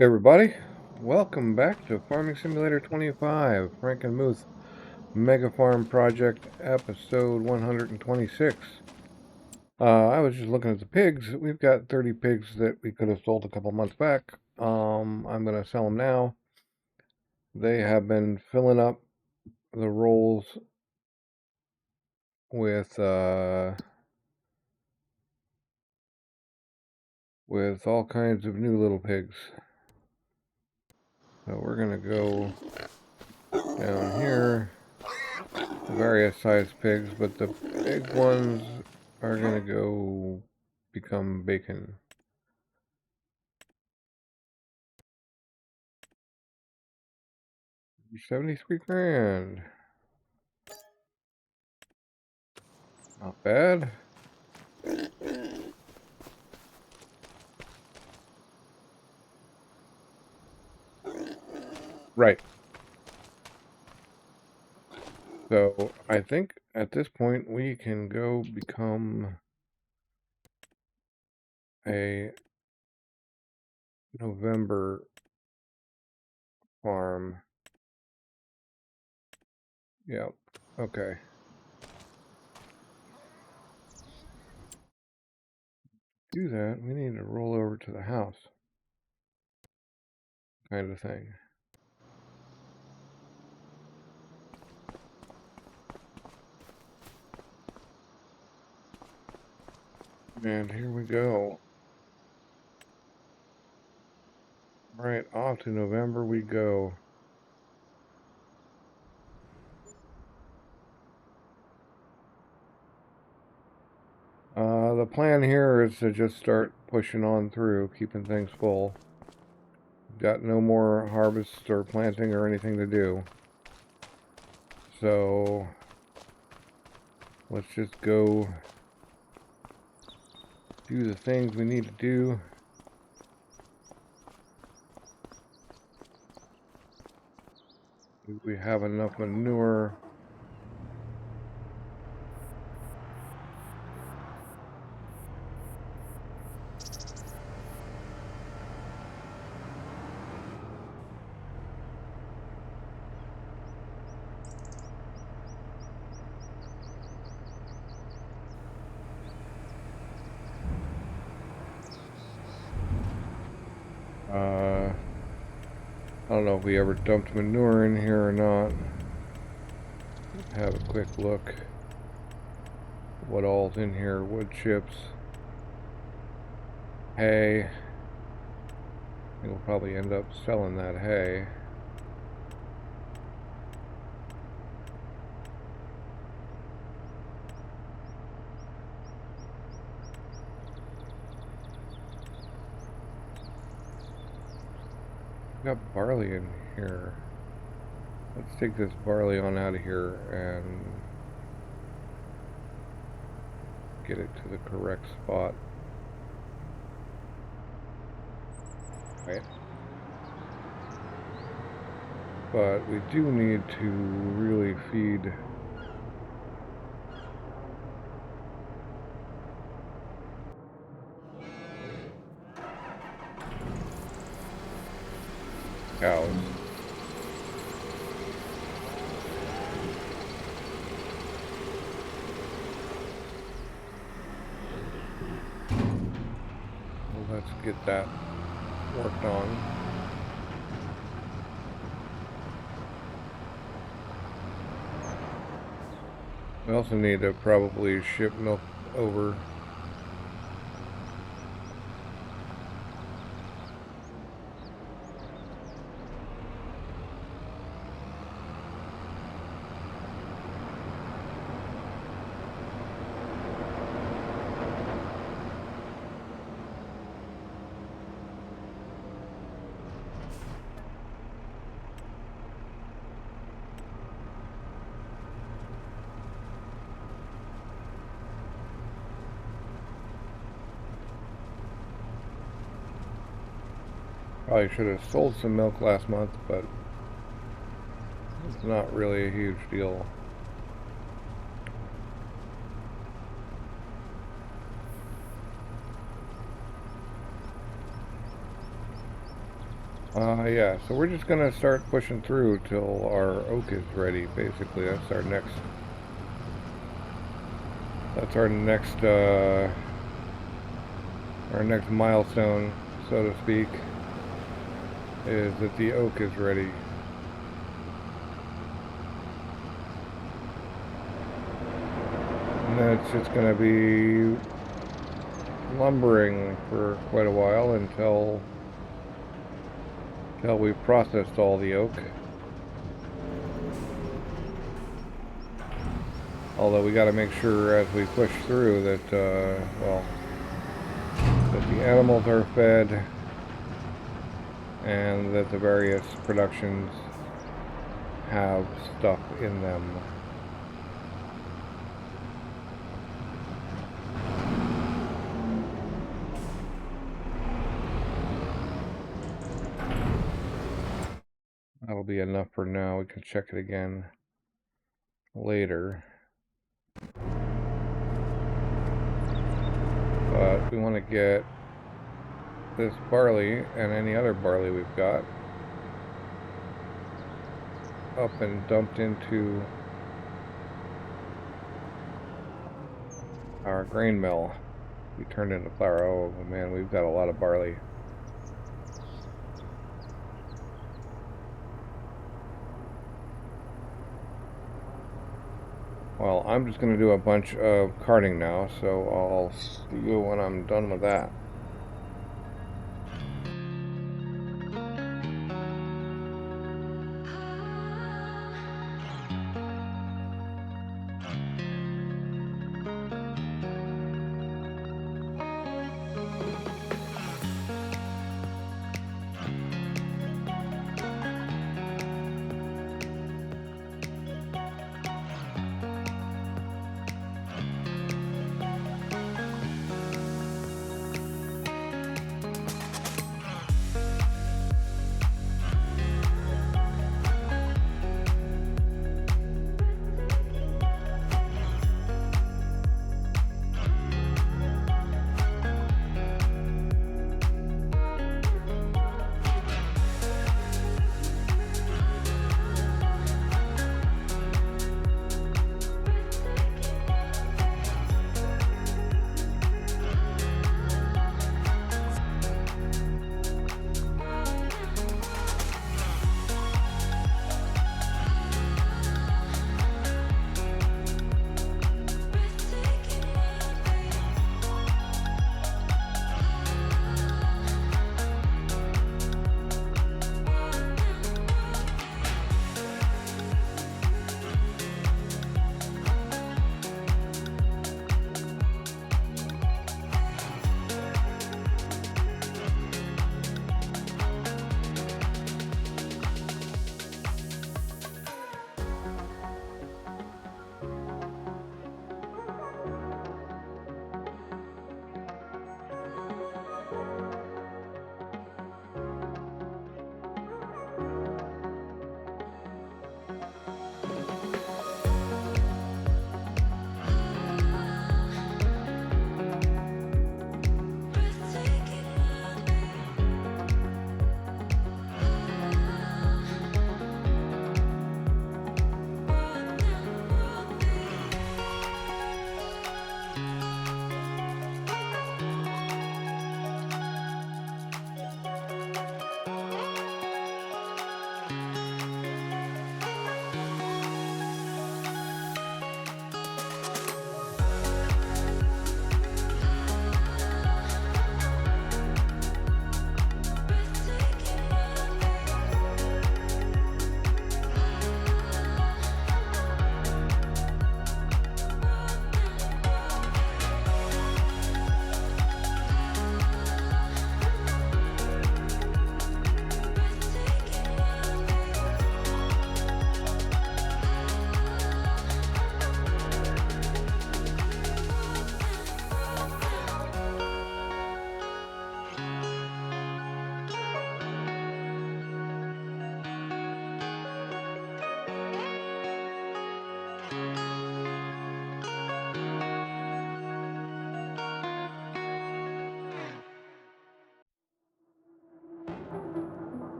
Hey everybody, welcome back to Farming Simulator 25, Frankenmuth Mega Farm Project, episode 126. I was just looking at the pigs. We've got 30 pigs that we could have sold a couple months back. I'm going to sell them now. They have been filling up the rolls with all kinds of new little pigs. So we're going to go down here. Various sized pigs, but the big ones are gonna go become bacon. 73 grand. Not bad. Right. So I think at this point we can go become a November farm. Yep. Okay. Do that, we need to roll over to the house. Kind of thing. And here we go. Right, off to November we go. The plan here is to just start pushing on through, keeping things full. Got no more harvest or planting or anything to do. So let's just go do the things we need to do. We have enough manure. I don't know if we ever dumped manure in here or not. Have a quick look. What all's in here? Wood chips. Hay. We'll probably end up selling that hay. Got barley in here. Let's take this barley on out of here and get it to the correct spot. Right. But we do need to really feed cows. Well, let's get that worked on. We also need to probably ship milk over. Probably should have sold some milk last month, but it's not really a huge deal. Yeah, so we're just gonna start pushing through till our oak is ready, basically. That's our next milestone, so to speak, is that the oak is ready. And then it's just gonna be lumbering for quite a while until we've processed all the oak. Although we got to make sure as we push through that, well, that the animals are fed and that the various productions have stuff in them. That'll be enough for now. We can check it again later. But we want to get this barley and any other barley we've got up and dumped into our grain mill. We turned into flour. Oh man, we've got a lot of barley. Well, I'm just going to do a bunch of carting now, so I'll see you when I'm done with that.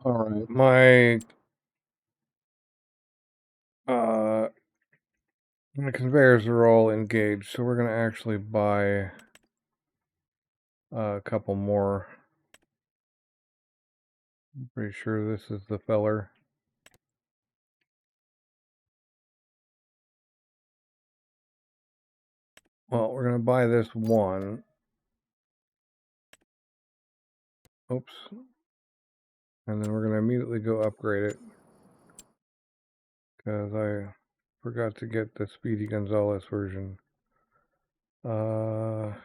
Alright, my my conveyors are all engaged, so we're gonna actually buy a couple more. I'm pretty sure this is the feller. Well, we're gonna buy this one. Oops. And then we're gonna immediately go upgrade it, because I forgot to get the Speedy Gonzalez version. Not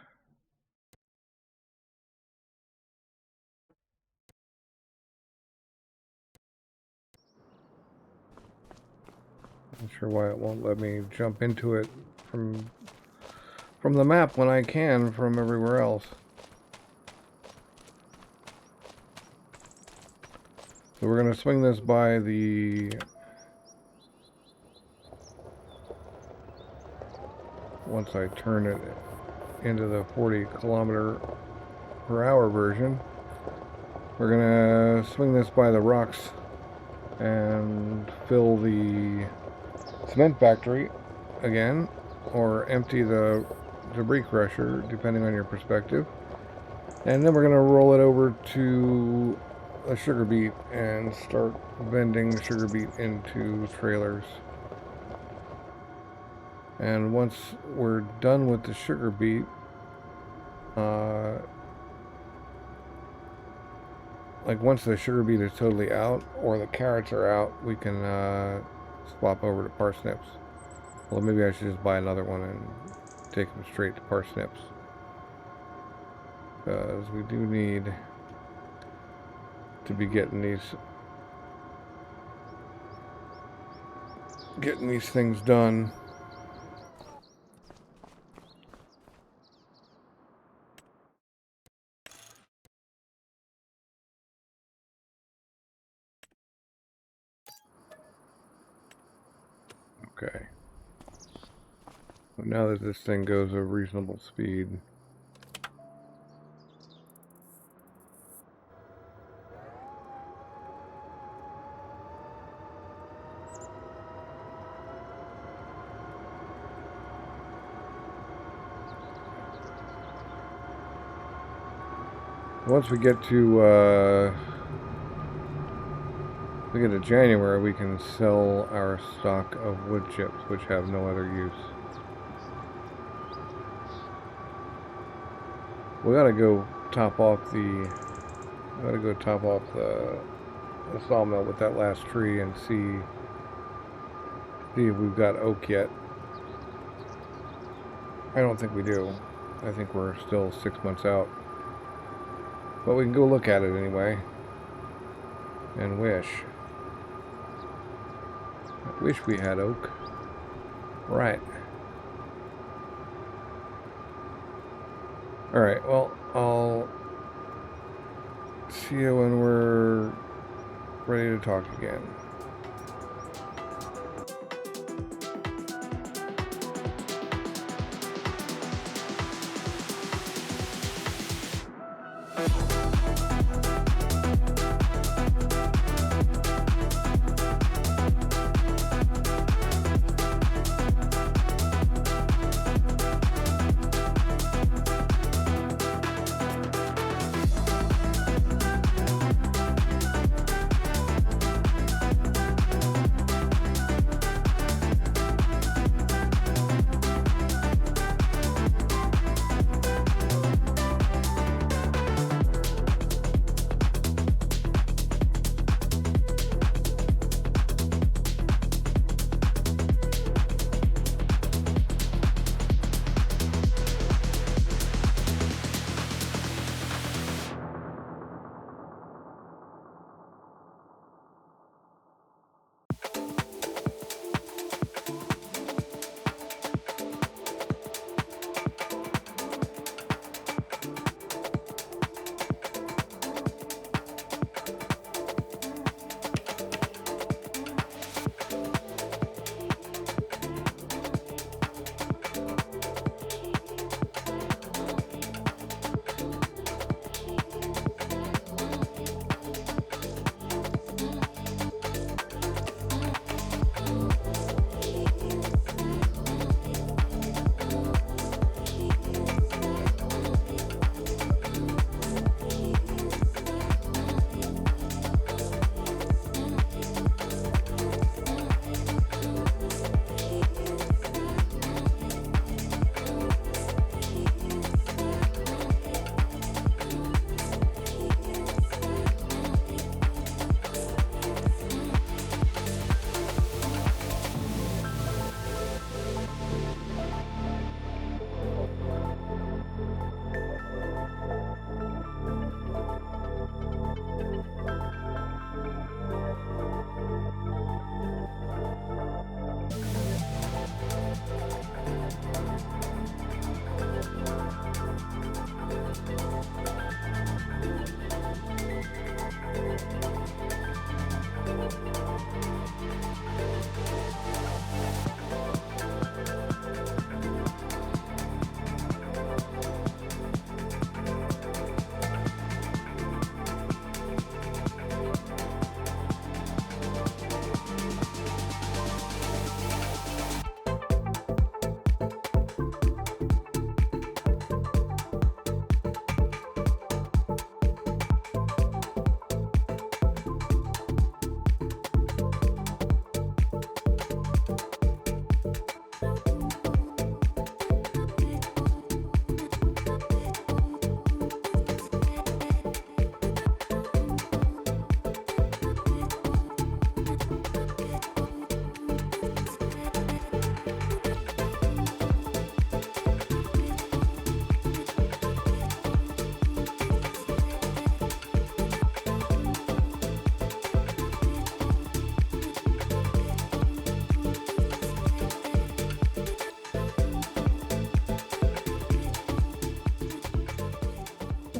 sure why it won't let me jump into it from the map when I can from everywhere else. So we're going to swing this by the... Once I turn it into the 40km/h version, we're going to swing this by the rocks and fill the cement factory again, or empty the debris crusher, depending on your perspective. And then we're going to roll it over to a sugar beet and start vending sugar beet into trailers. And once we're done with the sugar beet, like once the sugar beet is totally out or the carrots are out, we can swap over to parsnips. Well, maybe I should just buy another one and take them straight to parsnips, because we do need to be getting these things done. Okay. Now that this thing goes a reasonable speed, once we get to January, we can sell our stock of wood chips, which have no other use. We gotta go top off the sawmill with that last tree and see if we've got oak yet. I don't think we do. I think we're still 6 months out. But we can go look at it anyway. And wish. I wish we had oak. Right. Alright, well, I'll see you when we're ready to talk again.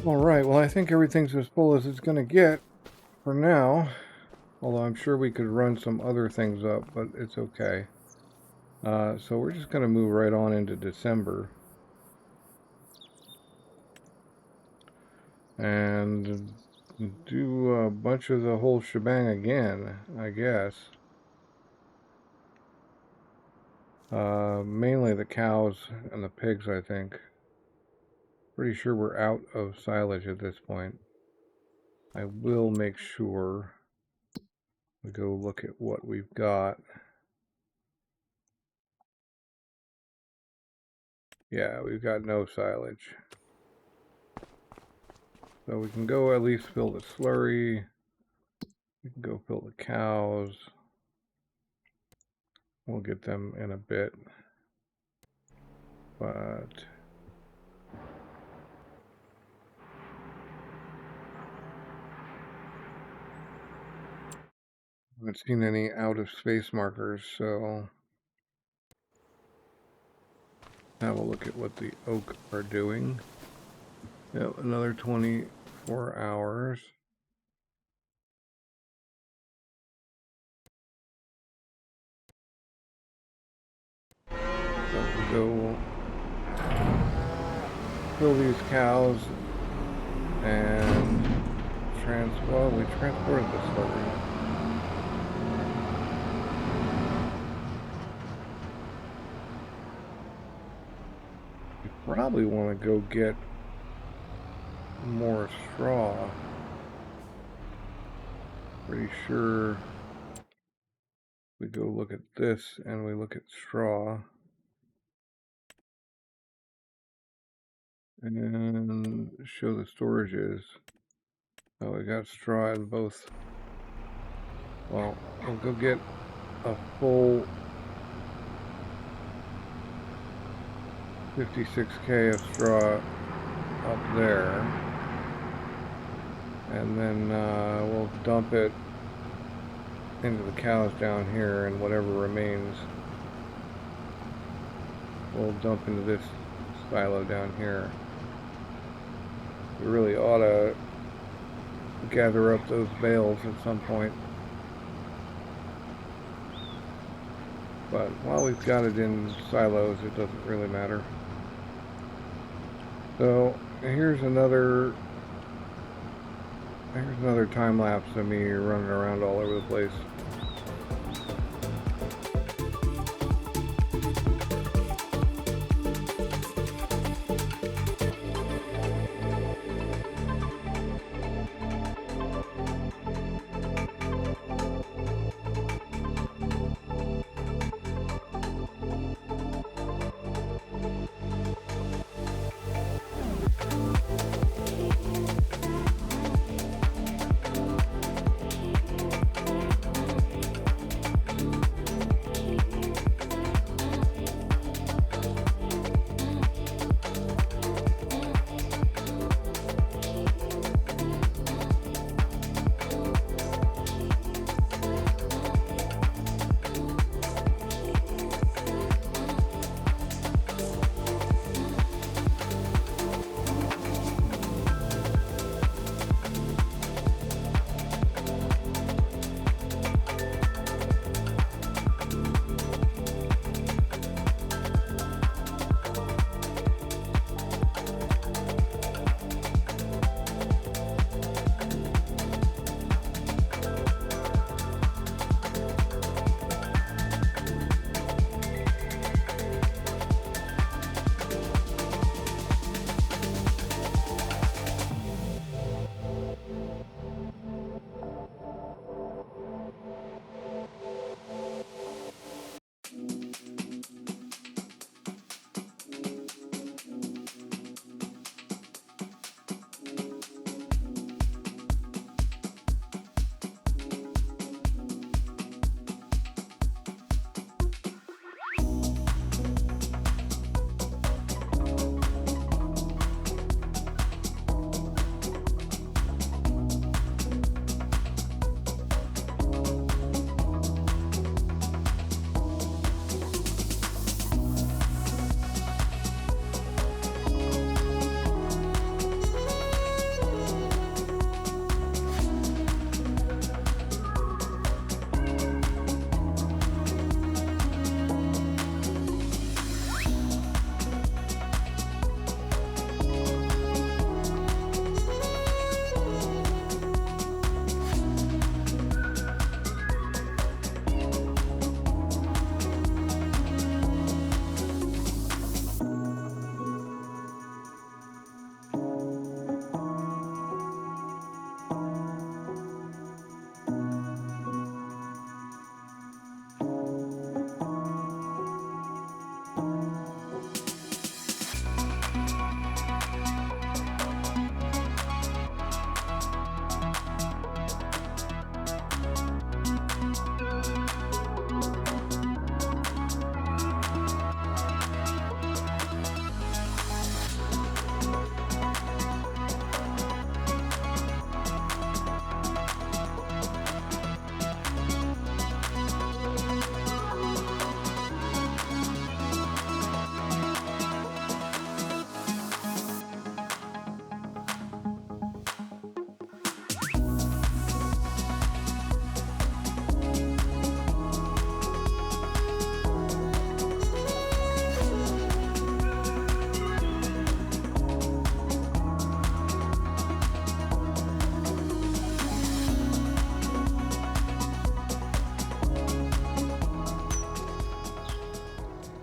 Alright, well I think everything's as full as it's going to get for now. Although I'm sure we could run some other things up, but it's okay. So we're just going to move right on into December. And do a bunch of the whole shebang again, I guess. Mainly the cows and the pigs, I think. Pretty sure we're out of silage at this point. I will make sure we go look at what we've got. Yeah, we've got no silage. So we can go at least fill the slurry. We can go fill the cows. We'll get them in a bit. But I haven't seen any out of space markers, so have a look at what the oak are doing. Yep, another 24 hours. So we'll go fill these cows and well, we transported the slurry. We probably want to go get more straw. Pretty sure we go look at this and we look at straw. And show the storages. Oh, we got straw in both. Well, we'll go get a full 56K of straw up there. And then we'll dump it into the cows down here, and whatever remains we'll dump into this silo down here. We really ought to gather up those bales at some point. But while we've got it in silos, it doesn't really matter. So here's another time lapse of me running around all over the place.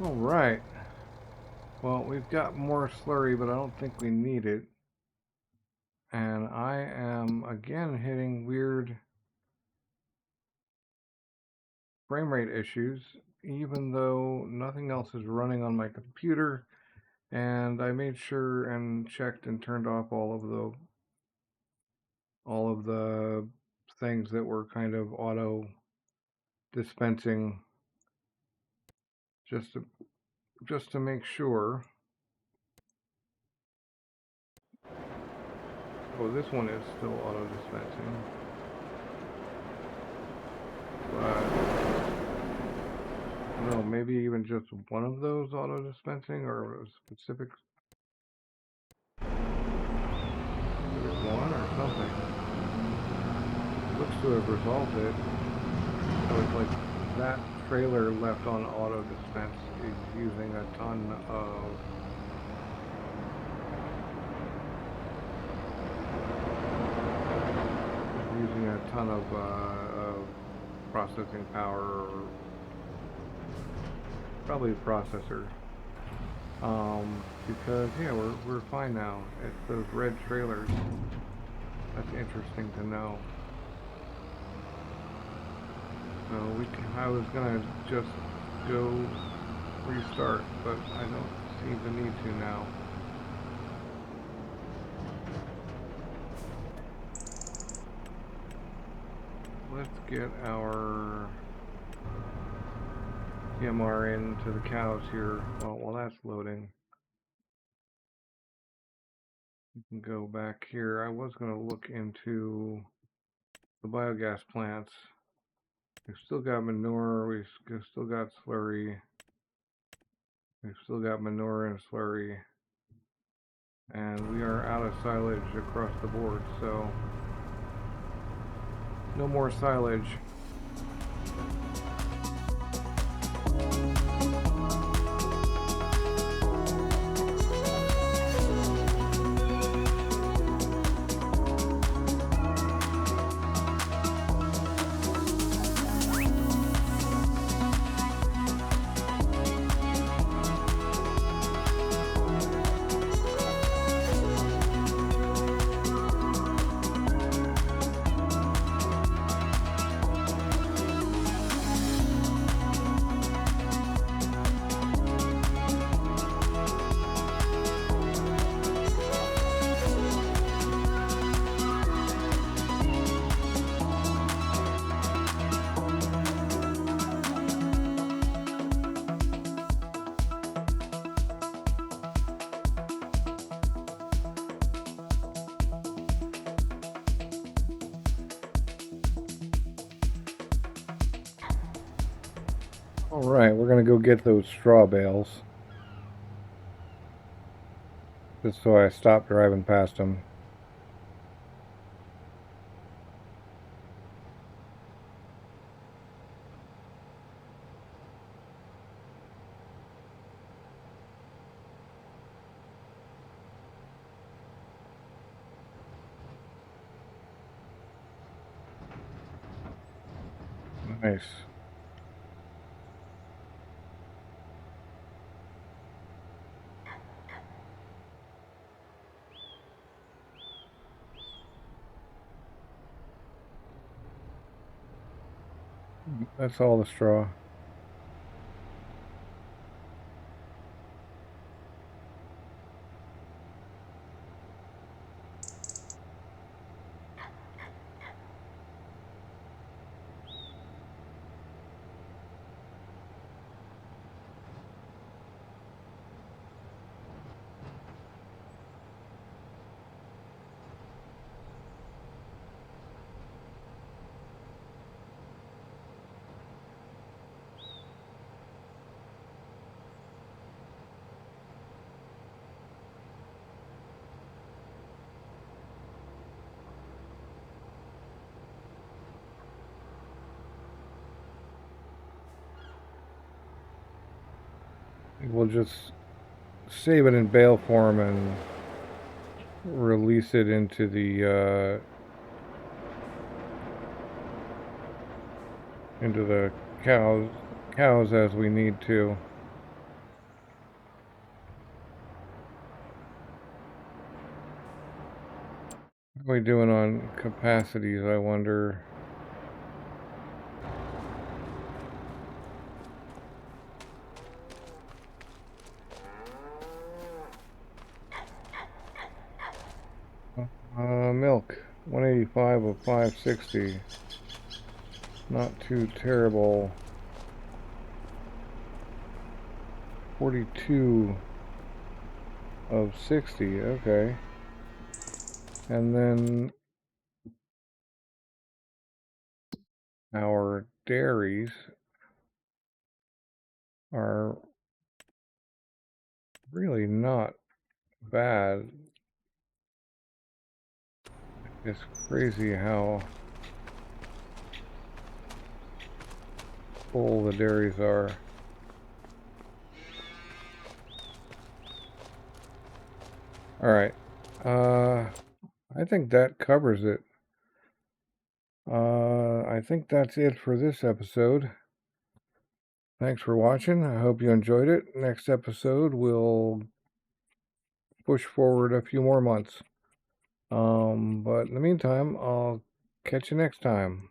Alright. Well, we've got more slurry, but I don't think we need it. And I am again hitting weird frame rate issues, even though nothing else is running on my computer. And I made sure and checked and turned off all of the things that were kind of auto dispensing just to make sure. Oh, this one is still auto dispensing, but no, maybe even just one of those auto dispensing or a specific one or something. Looks to have resolved it. So it's like that trailer left on auto dispense is using a ton of processing power, or probably the processor. Because yeah, we're fine now. It's those red trailers. That's interesting to know. So I was gonna just go restart, but I don't see the need to now. Let's get our PMR into the cows here. Well, while that's loading, we can go back here. I was going to look into the biogas plants. We've still got manure, we've still got slurry, we've still got manure and slurry, and we are out of silage across the board, so no more silage. Alright, we're going to go get those straw bales. Just so I stop driving past them. Nice. That's all the straw. We'll just save it in bale form and release it into the cows as we need to. What are we doing on capacities, I wonder? Milk, 185 of 560. Not too terrible. 42 of 60, okay. And then our dairies are really not bad. It's crazy how full the dairies are. Alright, I think that covers it. I think that's it for this episode. Thanks for watching. I hope you enjoyed it. Next episode, we'll push forward a few more months. But in the meantime, I'll catch you next time.